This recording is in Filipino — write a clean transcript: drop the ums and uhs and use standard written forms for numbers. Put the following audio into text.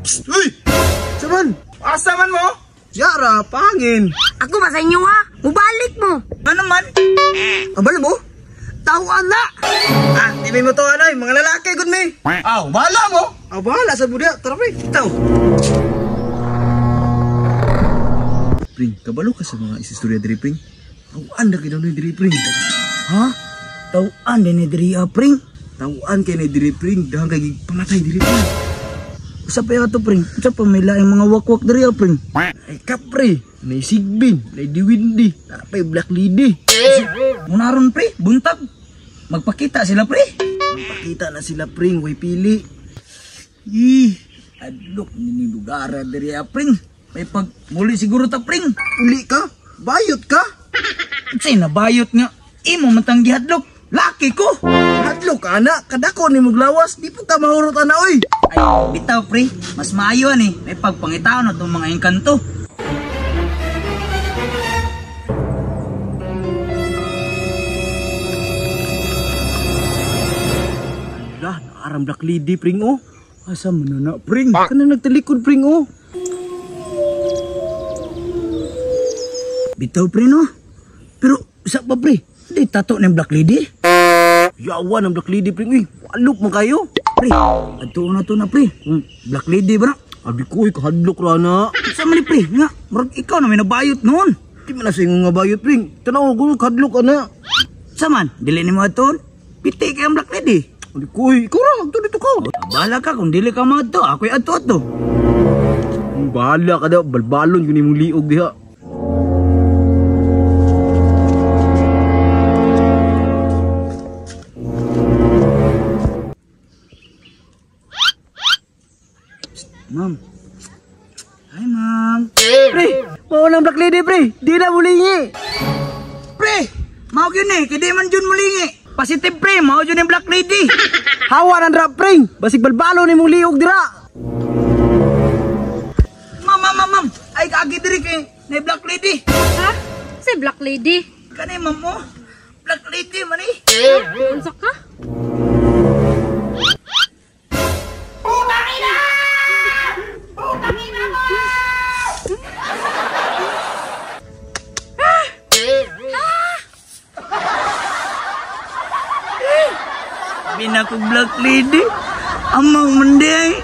Uy! Saman! Asa man mo? Yara, pangin. Ako ba sa inyo ha? Mubalik mo. Ano man? Abalo mo? Tawaan na! Di mo to ano mga lalaki, good me. Bahala mo. Bahala sa budya. Tara, pre. Itaw. Pring, kabalo ka sa mga isistorya diri, Pring. Tawaan na kayo na diri, Pring. Ha? Tawaan din ni diri Pring. Tawaan kayo na diri, Pring. Dahang kayo pamatay diri, Pring. Usa pa yato, Pring. Usa pa may laing mga wakwak diri, Pring. Ay kapre, may sigbin, may diwindi, napay black lady. Munaron, pre, buntag. Magpakita sila, pre. Magpakita na sila, Pring, way pili. Adlok nini lugara diri, Pring. May pag muli siguro ta, Pring. Uli ka? Bayot ka? Say na bayot nga. Imo matang gihadlok. Laki ko. Hadlok ka na, kadako ni muglawas, di po ka mahurot na, oy. Ay, bitaw, pre. Mas maayo ni. May pagpangitaw na itong mga engkanto. Ala, naarang black lady, Pring, oh. Asa man na, Pring? Kanang nagtalikod, Pring, oh. Bitaw, pre, no? Pero, sa pa, pre? Di tato ng black lady? Yawa ng black lady, Pring, walok mo kayo. Pre, ato na to na, pre. Black lady, bro. Abi ko, kahadlok rana. Sa mali, pre, nga. Marag ikaw na may nabayot noon. Di man na sa nga bayot, Pring. Tanaw ko, kahadlok ka na. Saman, dili ni mo aton. Piti kayang black lady. Abi ko, ikaw lang, agto dito ka. Bahala ka kung dili ka mga to. Ako'y ato-ato. Bahala ka daw, balbalon yun yung liog diha. Ma'am. Hi, ma'am. Pre, mau ng black lady, pre. Di na mulingi. Pre, mau yun eh. Kaya di man dyan mulingi. Positive, pre. Mau yun yung black lady. Hawa ng drop, pre. Basig balbalo ni mong liog dira. Ma'am. Ay, kagi diri kay na black lady. Ha? Si Black Lady? Kanay, ma'am mo. Black lady, man eh. Unsa ka? Sabi na ko black lady. Amang mandi ay.